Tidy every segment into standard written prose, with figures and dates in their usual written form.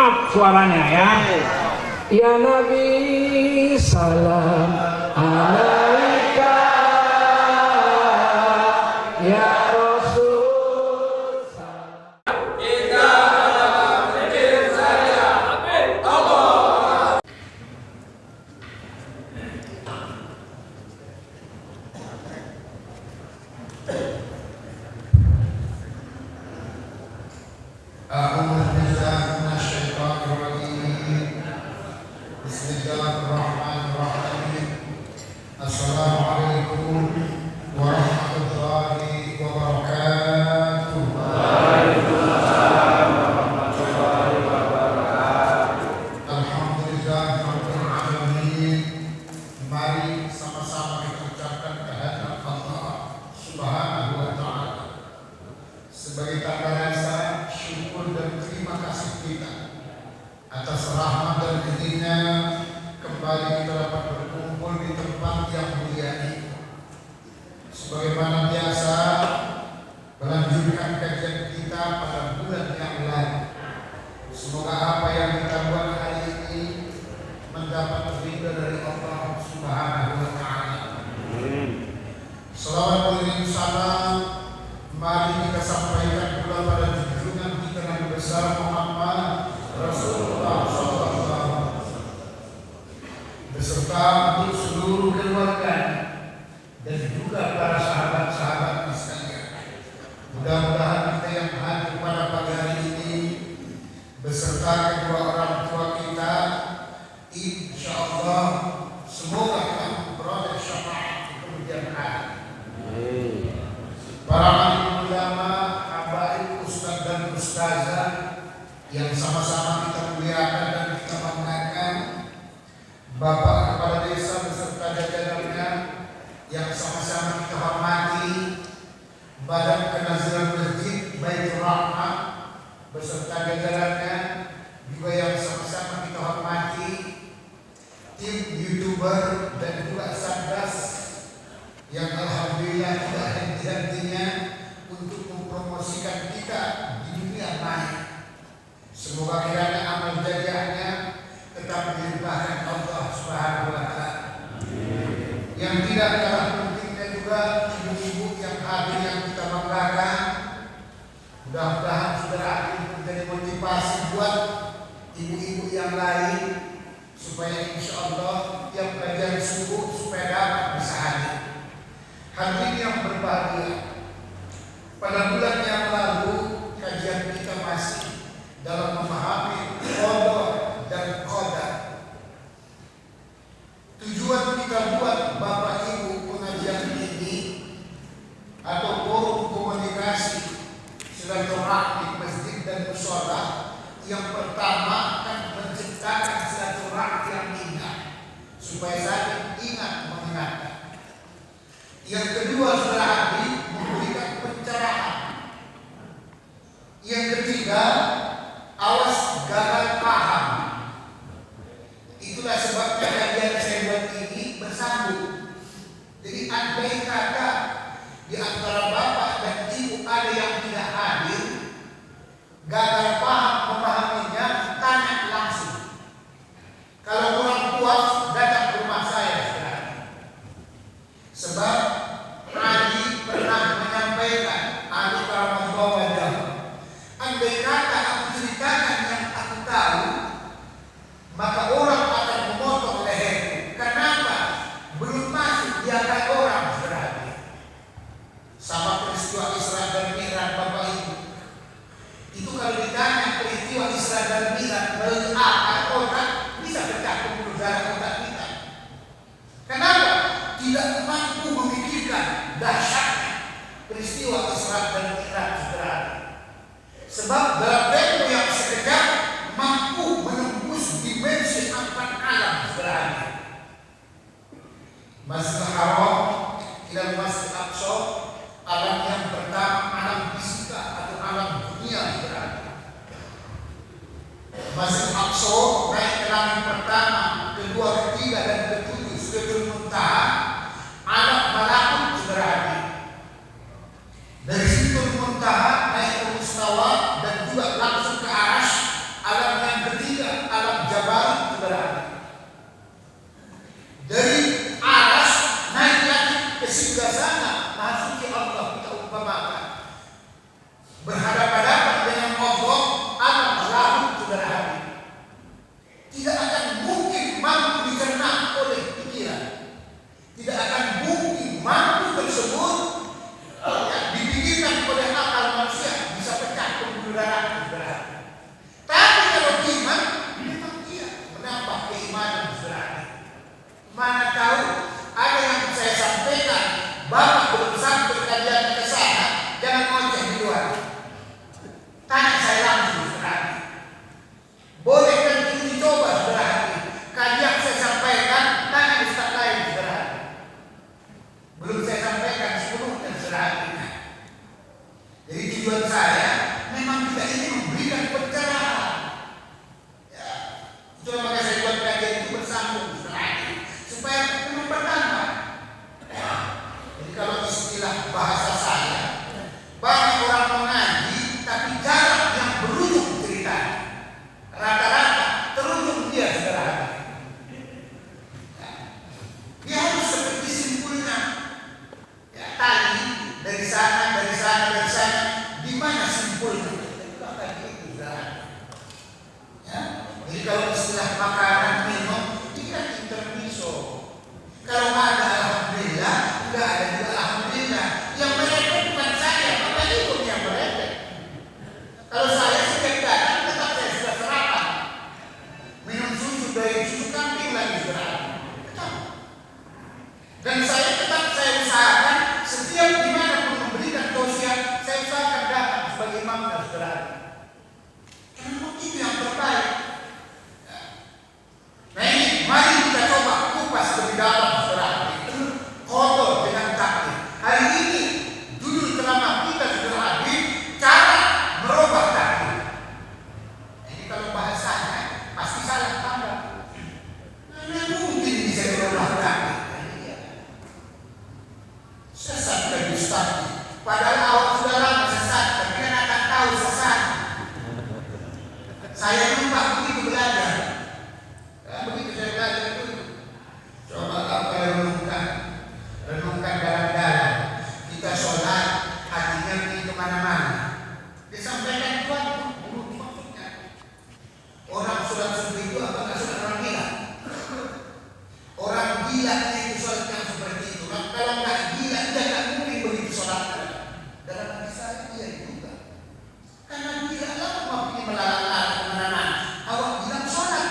up suaranya ya. Ya Nabi salam alaika ya Rasul salam. Bismillahirrahmanirrahim. Assalamualaikum warahmatullahi wabarakatuh. Alhamdulillahirabbil alamin. Mari sama-sama kita ucapkan kehadirat Allah Subhanahu wa taala sebagai tanda rasa syukur dan terima kasih kita atas rahmat dan izin-Nya kembali kita dapat berkumpul di tempat yang mulia ini. Sebagaimana biasa melanjutkan kajian kita pada bulan yang lalu. Semoga apa yang kita buat hari ini mendapat ridha dari Allah Subhanahu wa taala. Selawat beriring salam mari kita sampaikan pula pada junjungan kita Nabi besar Muhammad Rasulullah SAW beserta untuk seluruh keluarga dan juga para sahabat-sahabat sekalian. Mudah-mudahan kita yang hadir pada pagi hari ini beserta kedua orang tua kita, insyaallah semoga kita memperoleh syafaat di kemudian hari. Para alim ulama, habaib, ustaz dan ustazah yang sama-sama kita muliakan dan kita banggakan, Bapak Kepala Desa beserta jajarannya yang sama-sama kita hormati, Badan Kenaziran Masjid Baitur Rahmah beserta jajarannya juga yang sama-sama kita hormati, tim YouTuber dan juga Satgas yang alhamdulillah tidak henti-hentinya untuk mempromosikan kita di dunia maya. Semoga kiranya amal jariahnya tetap dilimpahkan Allah Subhanahu wa taala. Yang tidak kalah pentingnya juga ibu-ibu yang hadir yang kita banggakan. Mudah-mudahan saudara menjadi motivasi buat ibu-ibu yang lain supaya insyaallah tiap kajian subuh supaya dapat bisa hadir. Hadirin yang berbahagia, pada bulan yang lalu kajian kita masih dalam memahami qada dan qadar. Tujuan kita buat Bapak Ibu pengajian ini atau forum komunikasi silaturahmi masjid dan mushola, yang pertama akan menciptakan silaturahmi yang indah supaya saling ingat mengingatkan. Yang kedua sudah hadir memberikan pencerahan. Yang ketiga, awas gagal paham. Itulah sebabnya kajian saya buat ini bersambung. Jadi andai kata di antara bapak dan ibu ada yang tidak hadir, gagal paham memahaminya, tanya langsung. Kalau kurang puas, datang ke rumah saya sekarang. Sebab Ali pernah menyampaikan, Ali Karamazawajah, andai kata aku ceritakan yang aku tahu, maka orang akan memotong leherku. Kenapa? Belum masuk di akal orang berarti. Sama peristiwa Isra dan Mi'raj Bapak Ibu. Itu kalau ditanya peristiwa Isra dan Mi'raj melalui akal otak, bisa pecah pembuluh darah otak kita. Kenapa? Tidak mampu memikirkan dahsyatnya peristiwa Isra dan Mi'raj berarti. Sebab dalam tempo yang sekejap mampu menembus dimensi 4 alam berarti. Masjidil Haram ila Masjidil Aqsa, alam yang pertama alam fisika atau alam dunia berarti. Masjidil Aqsa naik ke langit pertama, kedua, ketiga dan ketujuh Sidratul Muntaha, alam malakut berarti. Dari Sidratul Muntaha naik ke Mustawa dan juga langsung ke Arasy, alam yang ketiga Jadi kalau istilah makanan minum, ini kan intermiso. Kalau ada alhamdulillah, nggak ada juga alhamdulillah. Yang merepek bukan saya, Bapak Ibu yang merepek. Kalau saya setiap datang tetap saya sudah sarapan. Minum susu dari susu kambing lagi sarapan. Dan saya tetap saya usahakan setiap dimanapun memberikan tausiah, saya usahakan datang sebagai imam dan saudara. Karena itu yang terbaik. Nah ini, mari kita coba kupas lebih dalam saudara. Kotor dengan takdir. Hari ini judul ceramah kita saudara cara merubah takdir. Jadi kalau bahasanya pasti salah tambah. Mana mungkin bisa merubah takdir? Sesat dan dusta. Padahal awak sudah lama sesat, tapi kan akan tahu sesat. Saya lupa begitu belajar. Begitu saya belajar itu. Coba apa renungkan dalam-dalam. Kita sholat, hatinya pergi kemana-mana. Disampaikan Tuhan, itu maksudnya. Orang sholat seperti itu apa nggak sholat orang gila? Orang gila itu sholat yang seperti itu. Kalau nggak gila, dia nggak mungkin begitu sholat. Dalam hati saya dia juga. Karena gila lah mau pergi melalang-lalang kemana-mana. Awak bilang sholat.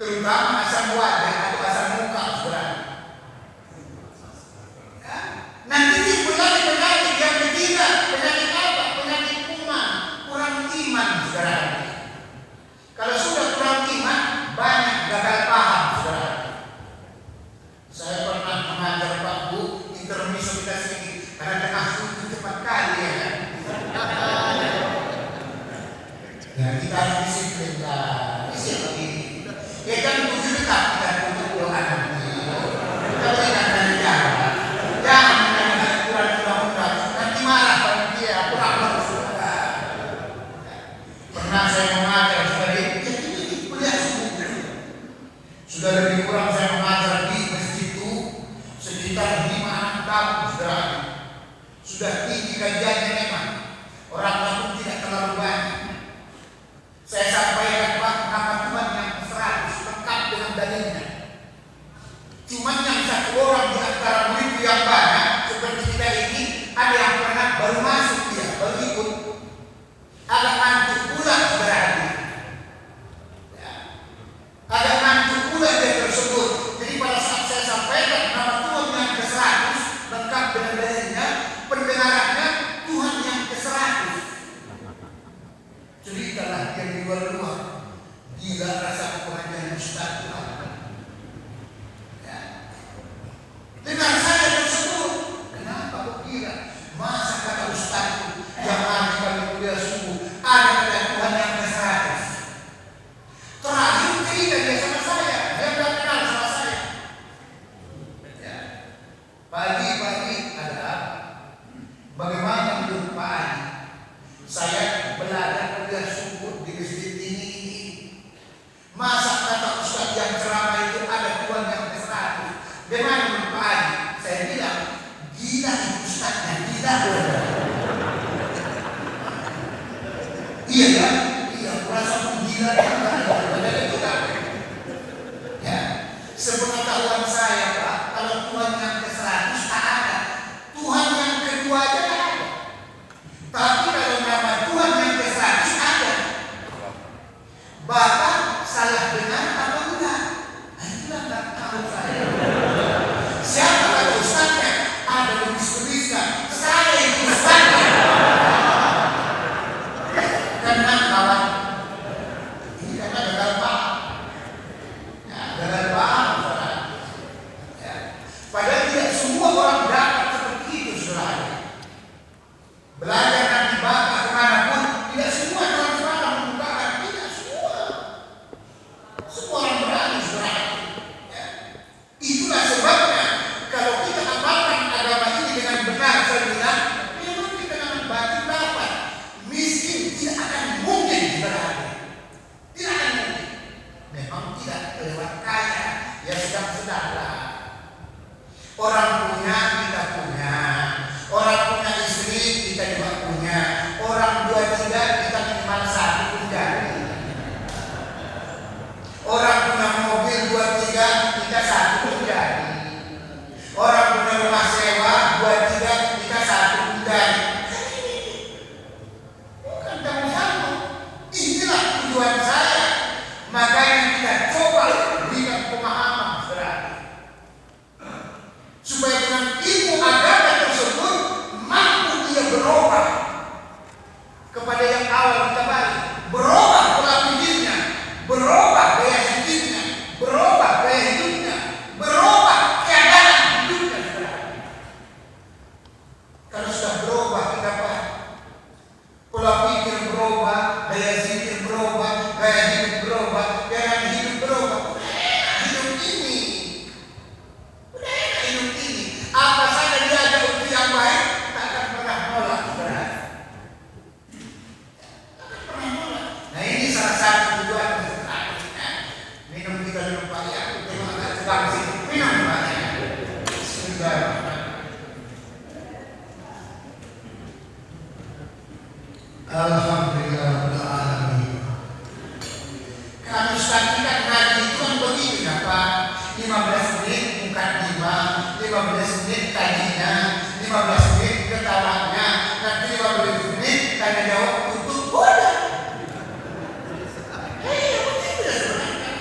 terutama asam wajah atau asam muka, saudara. Ya. Nanti timbul lagi penyakit yang ketiga, penyakit apa? Penyakit kuman, kurang iman, saudara. Kalau sudah kurang iman, banyak gagal paham, saudara. Saya pernah mengajar Pak Bu, intermezzo kita sedikit, karena tengah subuh cepat kali ya kan. Ya kita harus disiplin lah, disiplin. Ya kan tujuh dekat kita untuk doa nanti. Kita berikan dari jalan. Jangan menjadi aturan undang-undang. Nanti marah pada dia, kurang bersuara. Pernah saya mengajar sebagai kuliah subuh. Sudah lebih kurang saya mengajar di masjid itu sekitar 5 tahun, saudara. Sudah tinggi kajiannya memang. Orangnya pun tidak terlalu banyak. Saya sampaikan Pak, nama Tuhan yang 100 lengkap dengan dalilnya. Cuman yang satu orang di antara murid yang banyak seperti kita ini, ada yang pernah baru masuk dia, baru ikut, agak ngantuk pula berarti. Ya. Agak ngantuk pula dia tersebut. Jadi pada saat saya sampaikan nama Tuhan yang ke-100 lengkap dengan dalilnya, pendengarannya Tuhan yang ke-100. Ceritalah yang di luar-luar. Gila rasa kebahagiaan Ustaz Tuhan. Ya. Dengan saya tersebut, kenapa kok gila? Masa kata Ustaz itu yang ada kali kuliah subuh, ada kata Tuhan yang ke-100. Terakhir cerita dia sama saya, dia tidak kenal sama saya. Ya. Pagi-pagi ada apa? Bagaimana menurut Pak Adi? Saya belajar kuliah subuh di masjid ini. Masa kata Ustaz yang ceramah itu ada Tuhan yang ke-100? Bagaimana menurut Pak Adi? Saya bilang, gila itu Ustaznya, gila. Iya ya, iya, merasa menggila ya. Sepengetahuan saya Pak, kalau Tuhan yang ke-100 tak ada. Tuhan yang kedua aja tak ada. Tapi kalau nama Tuhan yang ke-100 ada. Bapak salah dengar apa enggak? Itulah tak tahu saya. Siapa kata Ustaznya? Ada tulis-tulisnya. Saya itu Ustaznya. Karena kawan, ini karena gagal paham. Ya, gagal paham, saudara. Ya. Padahal tidak semua orang dapat seperti itu, saudara. Belajar nanti Bapak kemanapun, tidak semua transparan membukakan, tidak semua. Semua orang berani, saudara. Ya. Itulah sebabnya kalau kita amalkan agama ini dengan benar, saya bilang, memang kita akan batin dapat. Miskin tidak akan mungkin berada. Tidak akan mungkin. Memang tidak lewat kaya, ya sedang-sedanglah. Orang punya, kita punya. Orang punya istri, kita juga punya. Orang 2-3, kita minimal 1 pun jadi. Orang punya mobil 2-3, kita 1 pun jadi. Orang punya rumah sewa 2-3, kita 1 pun jadi. Bukan kamu sama. Inilah tujuan saya. Makanya kita coba berikan pemahaman, saudara. Supaya dengan ilmu agama tersebut mampu dia berubah kepada yang awal kita balik, berubah pola pikirnya, berubah gaya hidupnya, berubah gaya hidupnya, berubah keadaan hidupnya, saudara. Kalau sudah berubah kita apa? Pola pikir berubah, gaya zikir berubah, gaya hidup berubah, gaya hidup berubah. Hidup ini apa saja diajak untuk yang baik, tak akan pernah nolak, saudara. Tak akan pernah nolak. Nah ini salah satu tujuan minum kita minum pagi. Aku tengok agak sedang sih minum pagi. Alhamdulillahirrahmanirrahim. Kalau Ustaz kita ngaji itu kan begitu ya Pak. 15 menit mukadimah, 15 menit kajinya, 15 menit ketawanya, nanti 15 menit tanya jawab tutup bodoh. Begitu ya sebenarnya.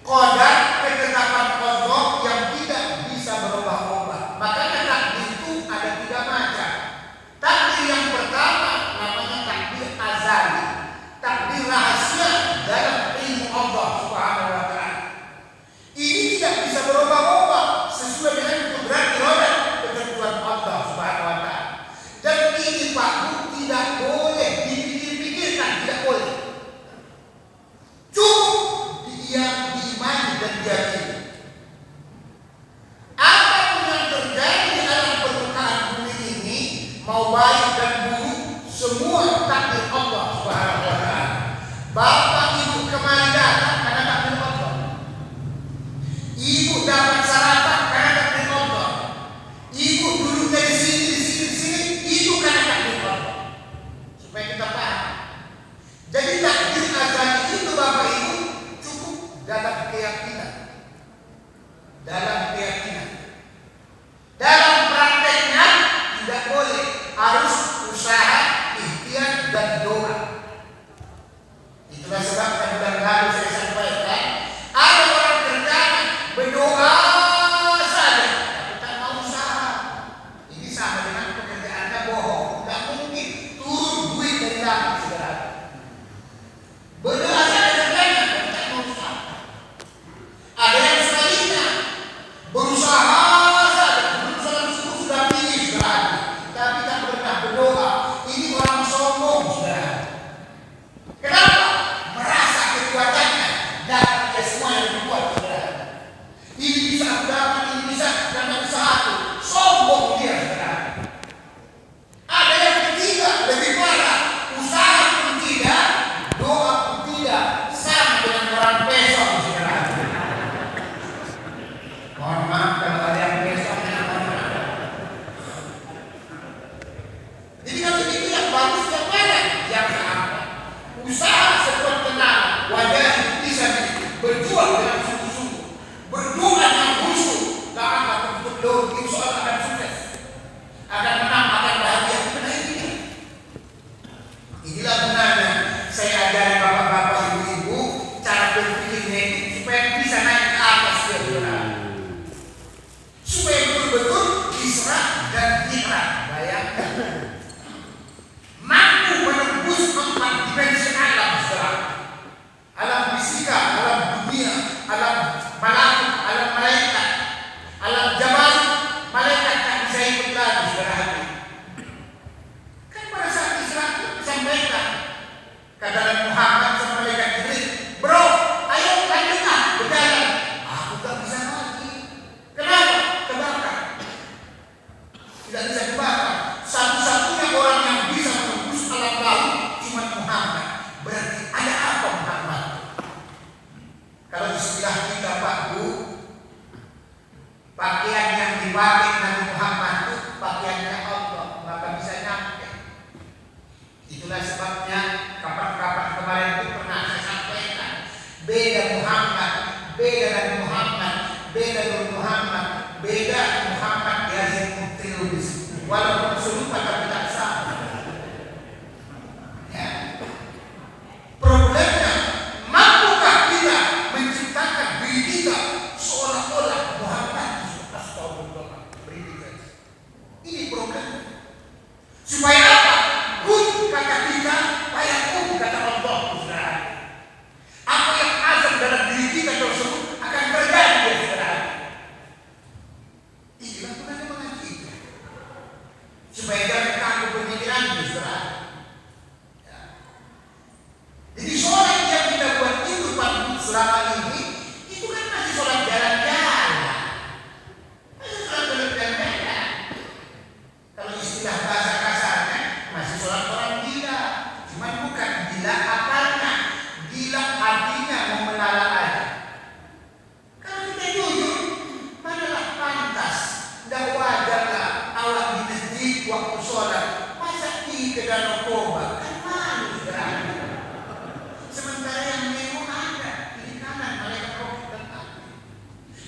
Qadar ketetapan Allah yang tidak bisa berubah-ubah. Makanya takdir itu ada 3 macam. Takdir yang pertama namanya takdir azali, takdir rahasia dalam ilmu Allah Subhanahu wa taala. Ini tidak bisa berubah-ubah sesuai dengan kudrat iroda ketentuan Allah Subhanahu wa taala. Dan ini Pak Bu tidak boleh dipikir-pikirkan, tidak boleh. Cukup dia diimani dan diyakini. Apapun yang terjadi di alam permukaan bumi ini, mau baik dan buruk, semua takdir Allah Subhanahu wa taala. Bapak ibu kemari datang karena takdir Allah. Ibu dapat sarapan karena takdir Allah. Ibu duduk dari sini, itu karena takdir Allah. Supaya kita paham. Jadi takdir azali itu Bapak Ibu cukup dalam keyakinan. Dalam keyakinan. Dalam prakteknya tidak boleh, harus usaha, ikhtiar dan doa. Itulah sebab yang bulan lalu saya sampaikan, ada orang terkadang berdoa saja, tapi tak mau usaha. Ini sama dengan pekerjaannya bohong. Tidak mungkin turun duit dari langit segera. Berdoa saja terkadang, tapi tak mau usaha. Ada yang sebaliknya, berusaha saja, berusaha sudah tinggi sudah, tapi tak pernah berdoa. Ini orang sombong sudah. Kenapa? Merasa kekuatannya dan dia semua yang dibuat sudah. Ini bisa aku dapat, ini bisa karena usaha aku. Sombong dia sudah. Ada yang ketiga lebih parah, usaha pun tidak, doa pun tidak, sama dengan orang besok sudah. Mohon maaf kalau ada yang besoknya. Jadi kalau itu yang bagus yang mana? Yang apa? Usaha sekuat tenaga, wajah bisa berjuang dengan sungguh-sungguh, berdoa dengan khusyuk, tak akan tertutup doa, insya Allah akan sukses, akan menang, akan bahagia. Benar ini. Inilah gunanya saya ajari bapak-bapak, ibu-ibu cara berpikirnya supaya bisa naik ke atas kebenaran, supaya betul-betul diserap dan diikat. Bayangkan. Mampu menembus 4 dimensi alam sekarang. Alam fisika, alam dunia, alam malakut, alam malaikat, alam jabarut, malaikat tak bisa ikut lagi sekarang. Kan pada saat Isra disampaikan, kata Muhammad sama malaikat Jibril, bro, ayo lanjutlah berjalan. Aku tak bisa lagi. Kenapa? Kebakar. Tidak bisa dibakar. Satu-satunya orang yang bisa menembus alam laut cuma Muhammad. Berarti ada apa Muhammad? Kalau istilah kita Pak Bu, pakaian yang dipakai Nabi Muhammad itu pakaiannya Allah, maka bisa nyampe. Itulah sebabnya kapan-kapan kemarin itu pernah saya sampaikan, beda Muhammad, beda Nabi Muhammad, beda Nur Muhammad, beda Muhammad Yazid Mutilubis. Walaupun serupa tapi tak sama. Ya. Problemnya, mampukah kita menciptakan diri kita seolah-olah Muhammad astagfirullah berikan. Ini problemnya. Supaya apa? Kun kata kita, payakun kata Allah. Apa yang azam dalam diri kita tersebut akan terjadi ya saudara. Inilah gunanya mengaji. Supaya jangan kaku pemikiran saudara. Ya. Jadi sholat yang kita buat itu Pak selama ini, itu kan masih sholat jalan-jalan. Masih sholat jalan-jalan. Kalau istilah bahasa kasarnya, masih sholat orang gila. Cuman bukan gila akarnya, gila artinya mau melala aja. Kalau kita jujur, manalah pantas, tidak wajarlah awak di masjid waktu sholat masa pergi ke Danau Toba, kan malu saudara. Sementara yang mewah ada kiri kanan malaikat roh datang.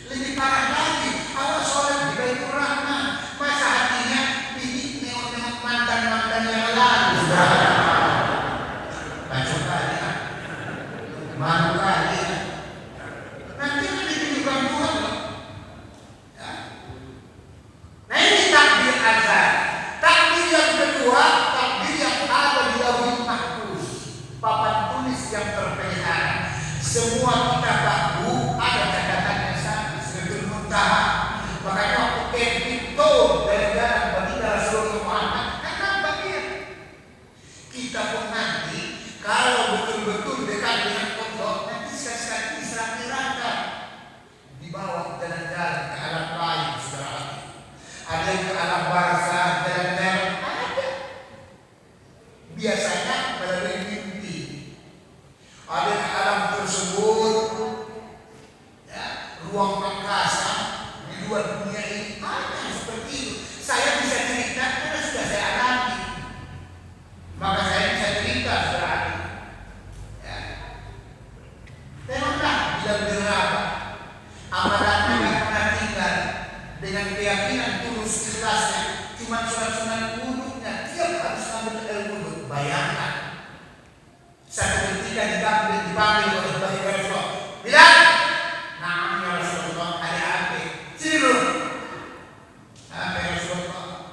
Lebih parah lagi, awak sholat di Baitur Rahman, masa hatinya pilih nengok-nengok mantan-mantan yang lalu saudara. Kacau kali ya, malu kali ya. Nanti semua kita baku ada catatannya satu, Sidratul Muntaha. Makanya waktu camping tuh dari jalan Baginda Rasulullah Muhammad, kan nampak dia. Kita pun nanti kalau betul-betul dekat dengan pondok, nanti sekali-sekali diserang-serangkan, dibawa jalan-jalan ke alam lain, saudara. Ada yang ke alam barzah, jalan-jalan ada. Biasanya melalui mimpi. Ada ke alam tersebut, ya, ruang angkasa di luar dunia ini ada yang seperti itu. Saya bisa cerita karena sudah saya alami. Maka saya bisa cerita, saudara. Ya. Memanglah bila berapa amalannya yang pernah tinggal dengan keyakinan tulus ikhlasnya, cuma sunat-sunat wuduknya, tiap harus ngambil air wuduk. Bayangkan satu ketika dipanggil oleh Baginda Rasulullah, bilang, "Nah, ya Rasulullah, ada apa? Sini dulu." Apa Rasulullah?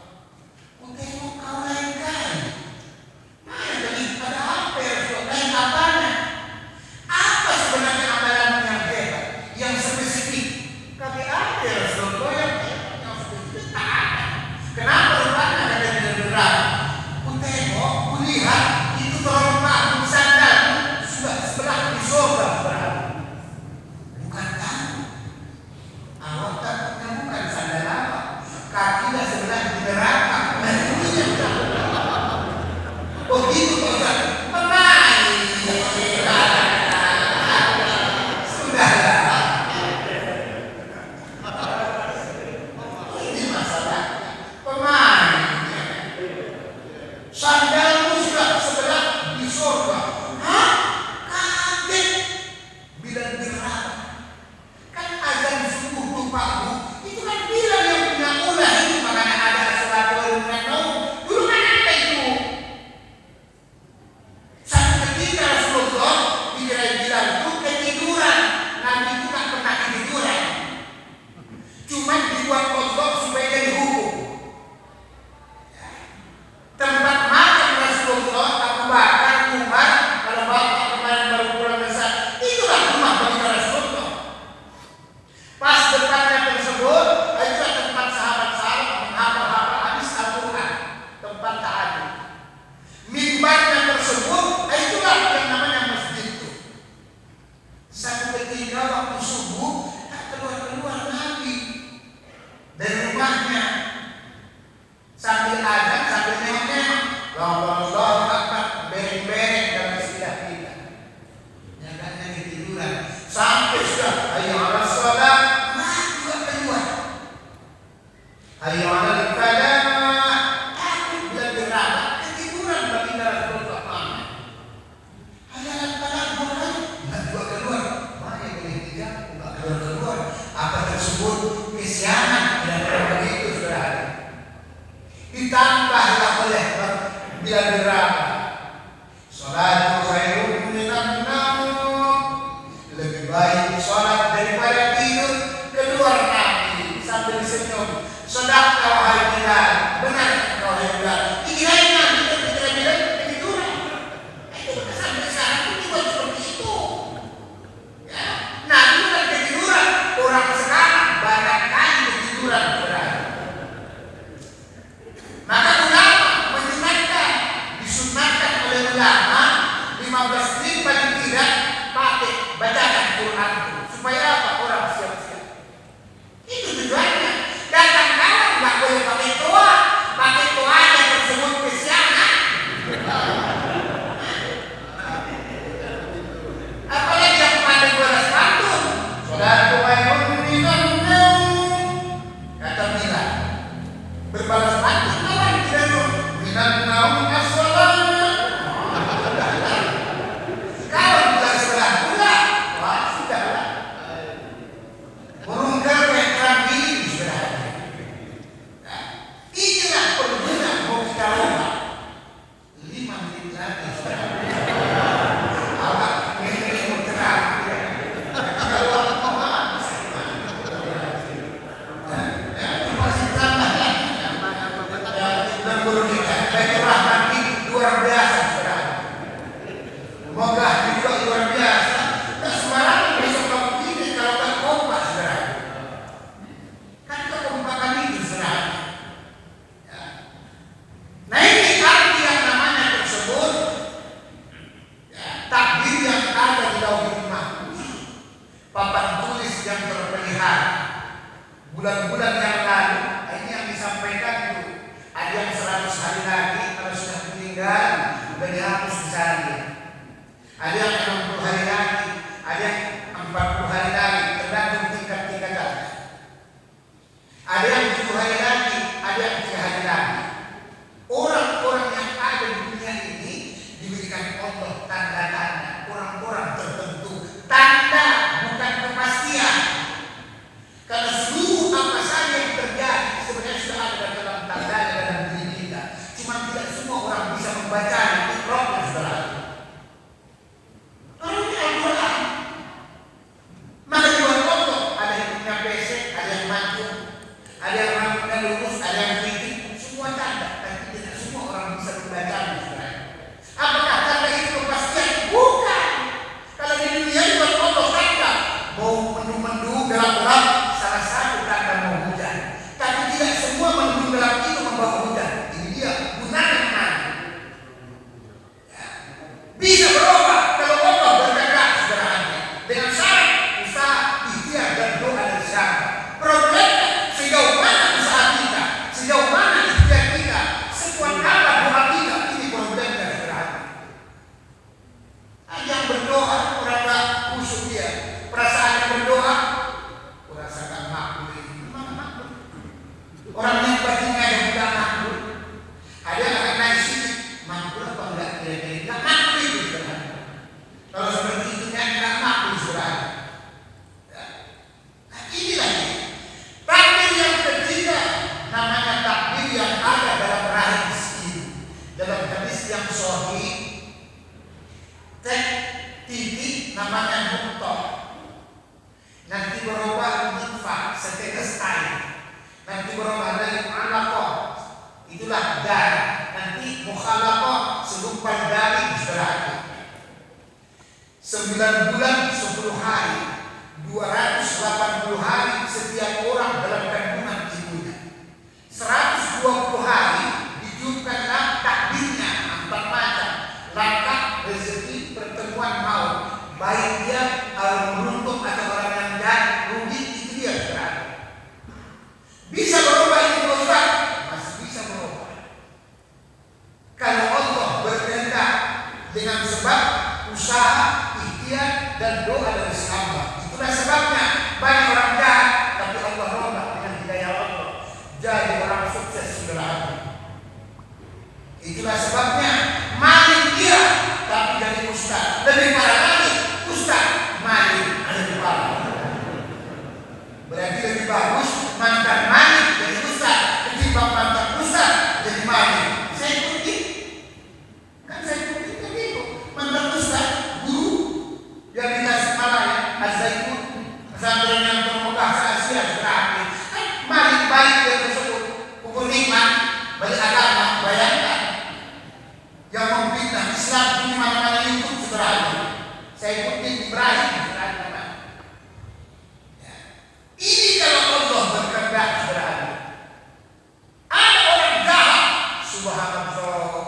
namanya nutfah. Nanti berubah nutfah, setetes air. Nanti berubah dari alaqah, itulah darah. Nanti mukhalaqah, segumpal daging berarti. 9 bulan 10 hari, 280 hari setiap orang dalam kandungan ibunya. 120 hari ditiupkanlah takdirnya 4 macam. Langkah, rezeki, pertemuan, maut. Baik dia beruntung atau orang yang jahat, rugi, itu dia berarti. Bisa berubah itu Ustaz? Masih bisa berubah. Kalau Allah berkehendak dengan sebab usaha, ikhtiar dan doa dari hamba. Itulah sebabnya banyak orang jahat tapi Allah rombak dengan hidayah Allah jadi orang sukses sederhana. Itulah sebabnya maling dia tapi jadi ustaz. Lebih parah lagi, ustaz maling lebih parah. Berarti lebih bagus mantan maling jadi ustaz ketimbang mantan ustaz jadi maling. Saya ikuti, kan saya ikuti begitu. Mantan ustaz guru yang di Tasikmalaya, Az-Zaitun, pesantren yang termegah se-Asia berarti kan maling baik yang tersebut, hukum nikmat, balik agama, bayangkan yang memfitnah Islam di mana-mana YouTube sebenarnya. Saya ikutin Ibrahim sebenarnya. Ya. Ini kalau Allah berkehendak sebenarnya. Ada orang jahat, subhanallah,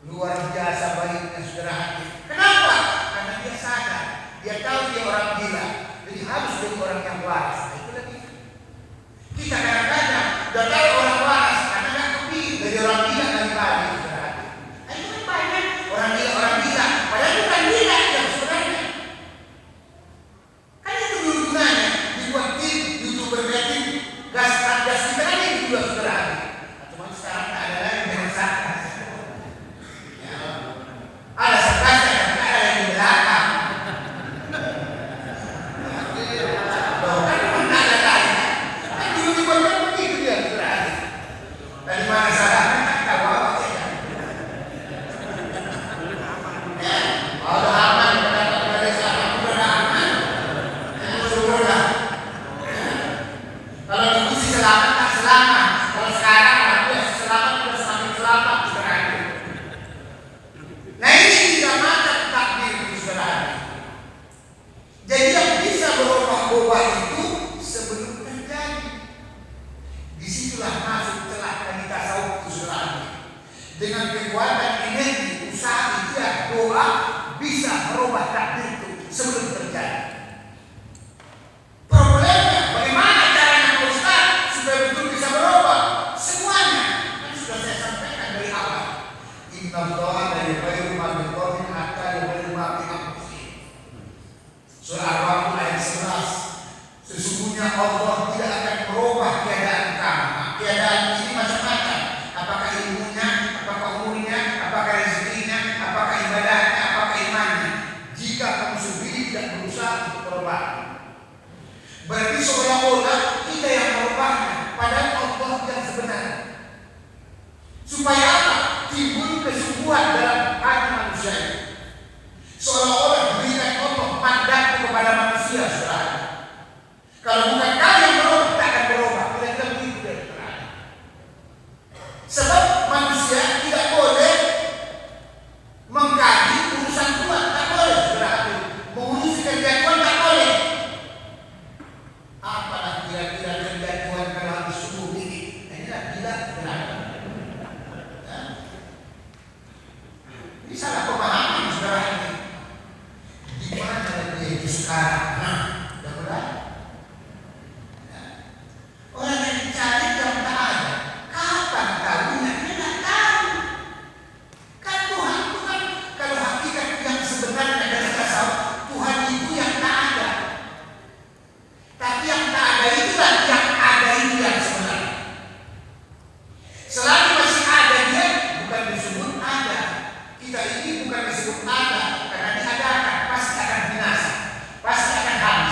luar biasa baiknya sebenarnya. Kenapa? Karena dia sadar, dia tahu dia orang gila, jadi harus jadi orang yang waras. Nah, itu lagi. Kita kadang-kadang udah tahu orang waras, karena nggak kepilih dari orang gila dari balik. Nah, itu kan banyak orang gila, padahal bukan gila yang sebenarnya. Kan itu dulu gunanya dibuat tim YouTuber kreatif, gas kita kan itu juga sebenarnya. Nah, cuma sekarang tak ada lagi yang sakit. Ya. Ada sakitnya, tapi ada yang di belakang. Loh, kan memang tak ada lagi. Kan dulu dibuat begitu dia sebenarnya. Dari mana salahnya tak tahu apa saja. Ya, kalau aman pada saat itu aman. Syukurlah. Kalau dulu sih selamat tak selamat. Kalau sekarang udah selamat udah semakin selamat sebenarnya. Nah ini tidak macam takdir itu sebenarnya. Jadi yang bisa berubah-ubah itu sebelum terjadi. Disitulah masuk celah dari tasawuf itu sebenarnya. Dengan kekuatan energi, usaha, ikhtiar, doa bisa merubah takdir itu sebelum terjadi. Problemnya bagaimana caranya Pak Ustaz supaya betul bisa berubah? Semuanya kan sudah saya sampaikan dari awal. Innallaha la yughayyiru ma biqaumin hatta yughayyiru ma bi anfusihim. Surah Al-Baqarah ayat 11. Sesungguhnya Allah tidak akan merubah keadaan kamu. Keadaan ini macam-macam. Apakah ilmunya, apakah umurnya, apakah rezekinya, apakah ibadahnya, apakah imannya. Jika kamu sendiri tidak berusaha untuk berubah, berarti seolah-olah kita yang merubahnya, padahal Allah yang sebenarnya. Supaya apa? Timbul kesungguhan dalam hati manusia ini. Seolah-olah diberikan Allah mandat kepada manusia sebenarnya. Kalau bukan kalian yang berubah, tak akan berubah. Kira-kira begitu dia sebenarnya. Sebab manusia tidak boleh mengkaji urusan Tuhan, tak boleh sebenarnya. Mengurusi kerja Tuhan tak boleh. Apalah kira-kira kerja Tuhan kalau habis subuh ini? Nah, inilah gila sebenarnya. Ini salah pemahaman sebenarnya. Di mana dia itu sekarang? Nah, udah mulai. Orang yang dicari yang tak ada. Kapan tahunya? Dia tak tahu. Kan Tuhan itu kan kalau hakikat yang sebenarnya dari tasawuf, Tuhan itu yang tak ada. Tapi yang tak ada itulah yang ada itu yang sebenarnya. Selagi masih ada dia bukan disebut ada. Kita ini bukan disebut ada karena diadakan, pasti akan binasa, pasti akan habis.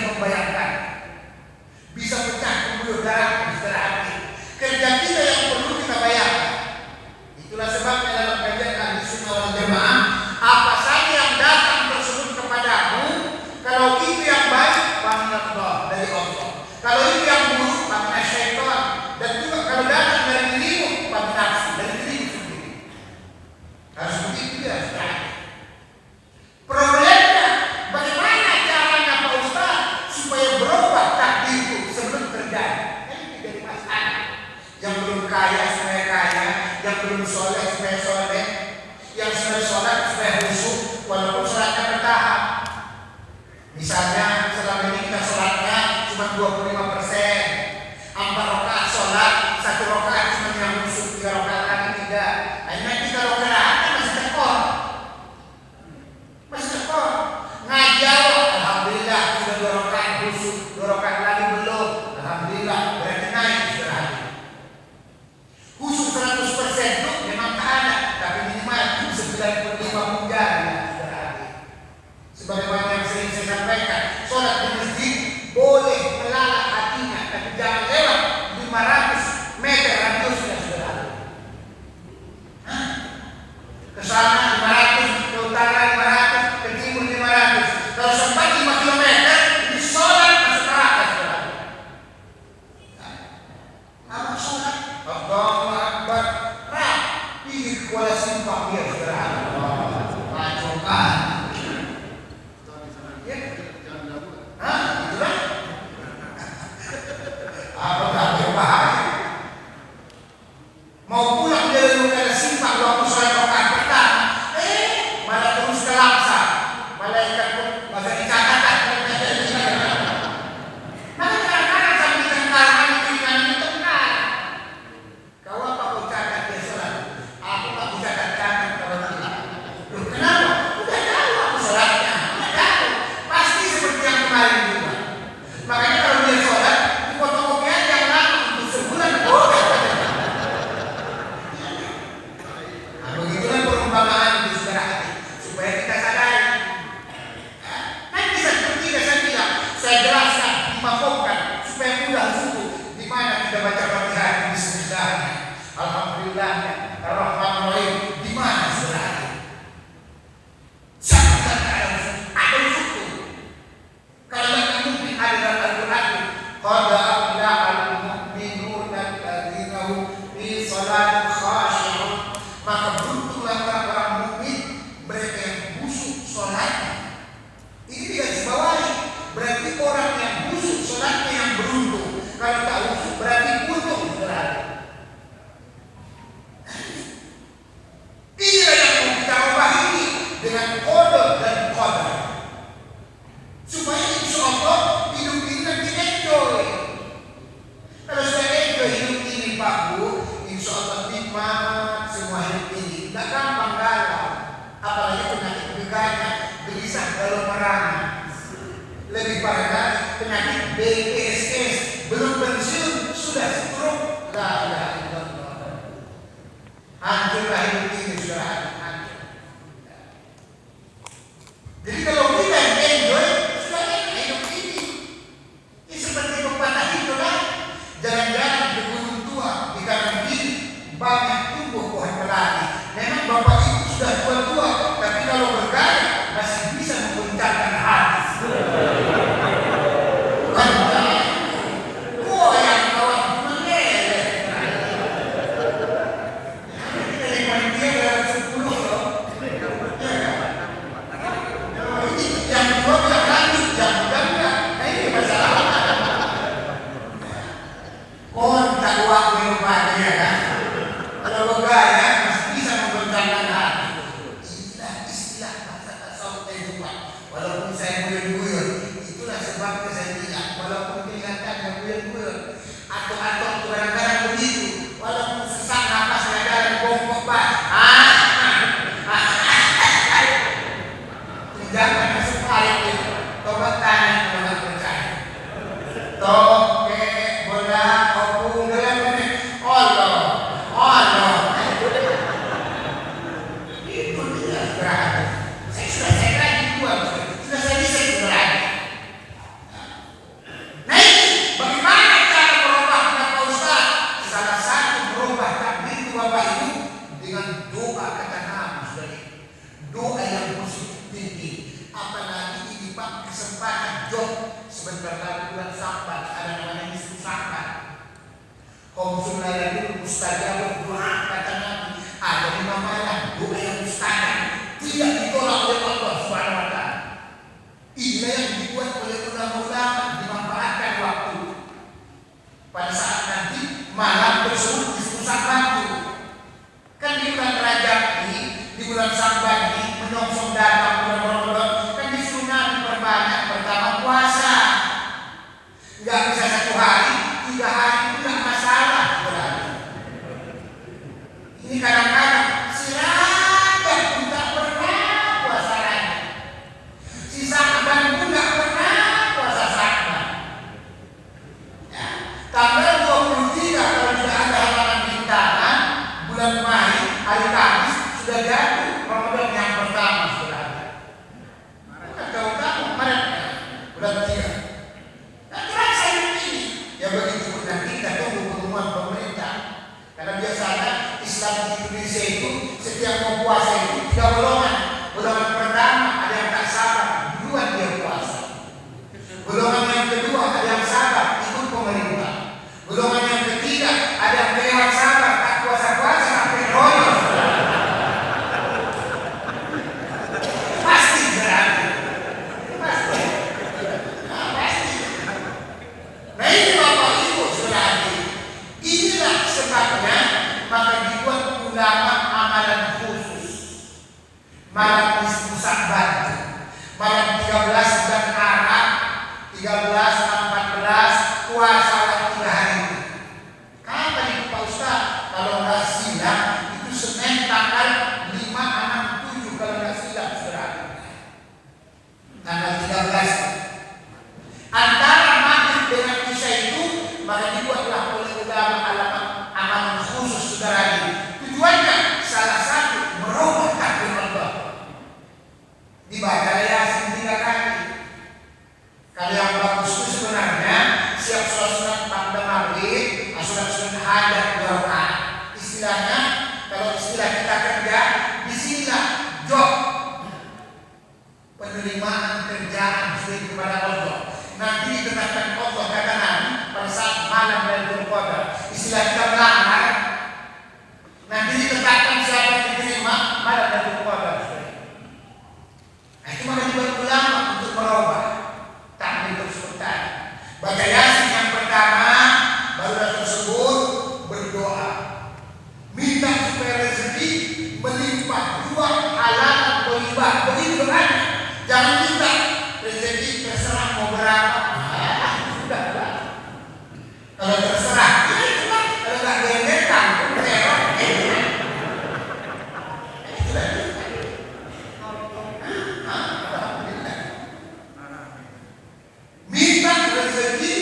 tidak membayangkan. Bisa pecah pembuluh darah saudara hati. Kerja kita yang perlu kita bayangkan. Itulah sebabnya dalam kajian Ahli Sunnah wal Jamaah, apa saja yang datang tersebut kepadamu, kalau itu yang baik, paminallah dari Allah. Kalau itu yang buruk, paminal syaitan. Dan juga kalau datang dari dirimu, paminal dari dirimu sendiri. Harus begitu ya, saudara. Problemnya, bagaimana caranya Pak Ustaz supaya berubah takdir itu sebelum terjadi? Kan itu jadi masalah. Yang belum kaya supaya kaya, yang belum soleh supaya soleh, yang sudah sholat supaya khusyuk, walaupun sholatnya bertahap. Misalnya selama ini kita sholatnya cuma 25%, 4 rakaat sholat, 1 rakaat cuma yang khusyuk, 3 rakaat lagi tidak. Akhirnya 3 rakaat masih tekor. Masih tekor. Ngajar, alhamdulillah sudah 2 rakaat khusyuk, 2 rakaat lagi belum. Alhamdulillah berarti naik sudah. Khusyuk 100% itu memang tak ada, tapi minimal 95 menjadi sudah. Sebagaimana yang sering saya sampaikan, sholat di masjid boleh melalak hatinya, tapi jangan lewat 500 meter radiusnya sudah. Ke sana 500, ke utara 500, ke timur 500. Kalau sempat 5 km, di sholat masuk neraka sudah. Apa sholat? Allahu Akbar. Pergi ke Kuala Simpang dia sudah. Macokan. Itulah. Apa tak berbahaya? Mau pulang dari Kuala Simpang waktu sholat rakaat pertama, malah terus ke Laksa. Malaikat pun masa dicatakan. Maka kadang-kadang sambil tengkaran kiri kanan tengkar. Kau apa kau catat dia sholat? Aku tak catat kanan kalau tidak. Loh, kenapa? Udah tahu aku sholatnya. Udah tahu. Pasti seperti yang kemarin juga. Makanya kalau dia sholat, di fotokopi aja yang lama untuk sebulan. Nah, begitulah perumpamaan di saudara hati, supaya kita sadari. Nanti seperti saya bilang, saya jelaskan, dimampukan, supaya mudah suku di mana kita baca Fatihah di Bismillah. Alhamdulillah, Ar-Rahman-Ar-Rahim, di mana saudara hati? Siapa ada suku? Kalau yang mungkin ada dalam Al-Quran, qad aflahal mu'minuna alladzina hum fi shalatihim khashi'un. Maka beruntunglah orang-orang mukmin, mereka yang khusyuk salatnya. Ini digarisbawahi, berarti orang yang khusyuk salatnya yang beruntung. Kalau tak khusyuk berarti untung saudara. Inilah yang mau kita ubah ini dengan qada dan qadar. Supaya insya Allah hidup ini nanti enjoy. Kalau sudah enjoy hidup ini Pak Bu, insya Allah nikmat semua hidup ini. Tidak gampang galau. Apalagi penyakit beganya, gelisah kalau merana. Lebih parah lagi penyakit BPSS, belum pensiun sudah stroke. La ilaha illallah. Hancurlah hidup ini sudah hancur. Jadi kalau kita enjoy, sudah enak hidup ini. Ini seperti pepatah itu kan. Jalan-jalan di gunung tua, di kanan kiri banyak tumbuh pohon keladi. Memang bapak itu sudah tua-tua, tapi kalau bergaya masih bisa mengguncangkan hati. Bukan yang kawan mengelak. Kita yang panitia dalam 10 loh. bulan Sabat, ada namanya Nisfu Sabat. Komsun layani mustajab doa kata Nabi. Ada 5 malam doa yang mustajab tidak ditolak oleh Allah Subhanahu wa taala. Inilah yang dibuat oleh ulama-ulama, dimanfaatkan waktu. Pada saat nanti malam tersebut disebut itu. Kan di bulan Rajab ini, di bulan Sabat ini menyongsong datang bulan Ramadan, kan disuruh Nabi perbanyak pertama puasa. Enggak bisa 1 hari, 3 hari itu enggak masalah berarti. Ini kadang-kadang silakan pun tak pernah puasa lagi. Si Sa'ban pun enggak pernah puasa Sa'ban. Ya, tanggal 23 kalau tidak ada halangan rintangan, bulan Mei, hari Kamis sudah jatuh Ramadan yang pertama sudah ada. Bukan tahu Maret, bulan 3. Nah, terasa ini. Ya begitu nanti kita tunggu pengumuman pemerintah. Karena biasanya Islam di Indonesia itu setiap mau puasa itu 3 golongan. Golongan pertama ada yang tak sabar, duluan dia puasa. Golongan yang kedua ada yang sabar, ikut pemerintah. Golongan yang ketiga ada yang kelewat sabar, tak puasa-puasa sampai royal. Pasti berarti. Pasti. Nah, pasti. Nah ini Bapak Ibu berarti. Inilah sebabnya maka dibuat ulama amalan khusus. Malam Nisfu Sa'ban, malam 13 bulan Arab, 13, 14 puasa 3 hari. Kapan itu Pak Ustaz? Kalau nggak silap itu Senin tanggal 5, 6, 7 kalau nggak silap berarti. Tanggal 13. Antara maghrib dengan isya itu maka dibuatlah oleh ulama amalan khusus saudara ini. Tujuannya salah satu merubah takdir Allah. Dibaca Yasin 3 kali. Kalau yang bagus itu sebenarnya siap sholat sunat pada maghrib, sholat sunat hajat 2 rakaat. Istilahnya kalau istilah kita kerja, disinilah job penerimaan kerjaan sesuai kepada Allah. Nanti ditetapkan Allah kata Nabi pada saat malam Lailatul Qadar. Istilah kita melanggar. Nanti ditetapkan siapa yang diterima malam Lailatul Qadar. Nah itu maka dibuat ulama untuk merubah takdir tersebut tadi. Baca Yasin yang pertama, baru tersebut berdoa, minta supaya rezeki melimpah, buah halal thayyibah. Begitu doanya. Jangan minta rezeki terserah mau berapa. Sudahlah. Kalau terserah, ya itulah. Kalau nggak gendetan, terserah. Itulah. Minta rezeki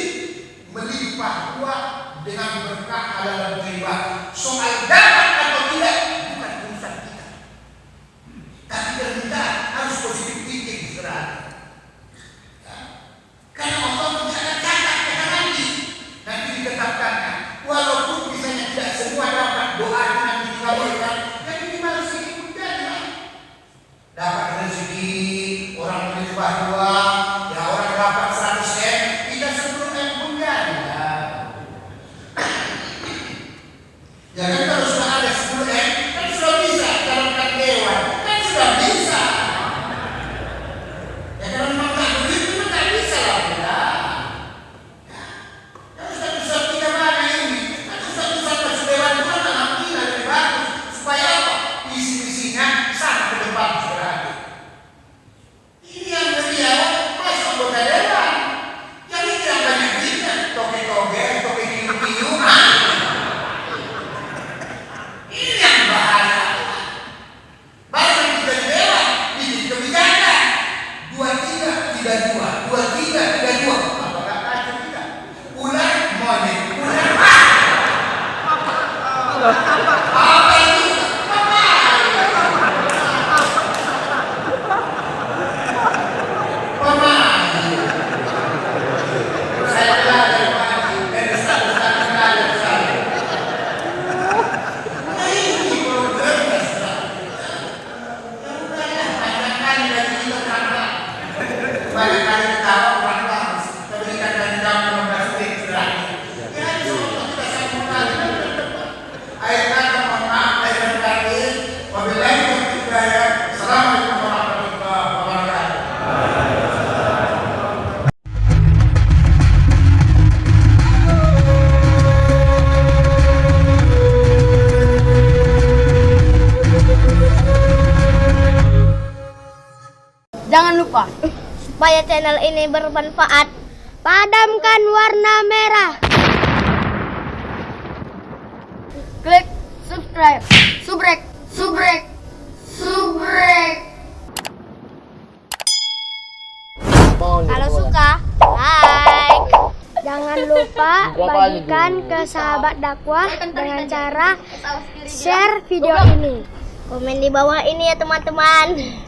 Supaya channel ini bermanfaat, padamkan warna merah. Klik subscribe, subrek. Kalau suka, like. Jangan lupa bagikan ke sahabat dakwah dengan cara share video ini. Komen di bawah ini ya teman-teman.